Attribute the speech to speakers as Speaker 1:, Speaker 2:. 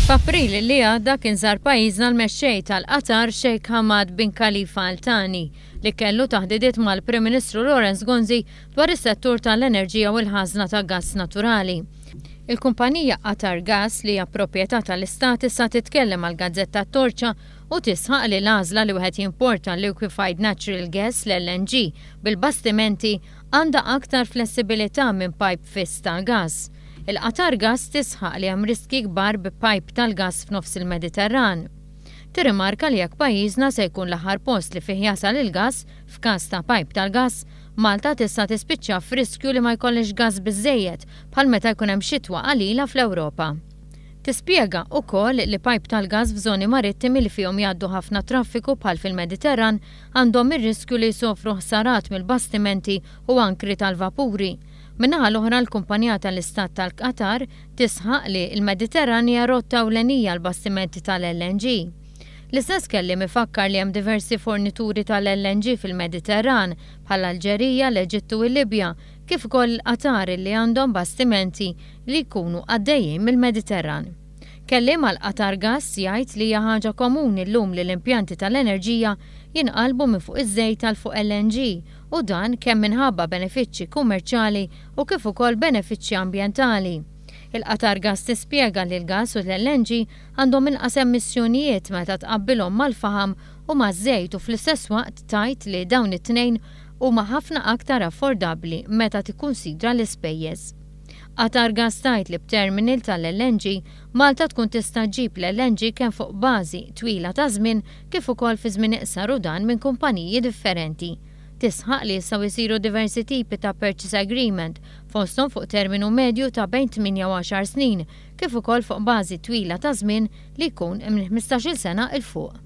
Speaker 1: F'April li għadda kien żar pajjiżna l-mexxej tal-Qatar Sheikh Hamad bin Khalifa Al Thani li kellu taħdidiet mal-Prim Ministru Lawrence Ghanzi dwar is-settur tal-enerġija u l-ħażna ta' gass naturali. Il-kumpanija Qatar Gas li hija proprjetà tal-Istat issa titkellem għall-Gazzetta Torċa u tisħaq li l-għażla li wieħed jimporta liquefied natural gas l-LNG bil-bastimenti għandha aktar flessibilità minn pipe fiss tal-gass. Il-Qatar Gas tisħaq li hemm riski kbar bi pipe tal-gass f'nofs il-Mediterran. Tirrimarka li jekk pajjiżna se jkun l-aħħar post li fih jasal il-gass f'każ ta' pipe tal-gass, Malta tista' tispiċċa f'riskju li ma jkollix gass biżżejjed bħal meta jkun hemm xitwa qalila fl-Ewropa. Tispjega wkoll li pipe tal-gass f'żoni marittimi li fihom jgħaddu ħafna traffiku bħal fil-Mediterran għandhom ir-riskju li jsofru ħsarat mill-bastimenti u ankri tal-vapuri. Minnaħa l-oħra l-kumpanija tal-Istat tal-Qatar tisħaq li l-Mediterran hija rotta ewlenija l-bastimenti tal-LNG. L-istess kellim ifakkar li hemm diversi fornituri tal-LNG fil-Mediterran bħal Alġerija, l-Eġittu u l-Libja, kif ukoll Qatar li għandhom bastimenti li jkunu għaddejjin mill-Mediterran. Kellim għal Qatar Gas jgħid li hija ħaġa komuni llum li l-impjanti tal-enerġija jinqalbu minn fuq iż-żejt tal fuq LNG u dan kemm minħabba benefiċċji kummerċjali u kif ukoll benefiċċji ambjentali. Il-Qatar Gas tispjega li l-gass u l-LNG għandhom inqas emissjonijiet meta tqabbilhom mal-faħam u maż-żejt u fl-istess waqt tajt li dawn it-tnejn huma ħafna aktar affordabbli meta tikkunsidra l-ispejjeż. Qatar Gas tajt li b'terminal tal-LNG Malta tkun tista' ġġib l-LNG kemm fuq bażi twila ta' żmien kif ukoll fi żmien iqsar u dan minn kumpaniji differenti. Tisħaq li jistgħu jsiru diversi tipi ta' purchase agreement fosthom fuq terminu medju ta' bejn 8 u 10 snin kif ukoll fuq bażi twila ta' żmien li jkun minn 15-il sena il fuq.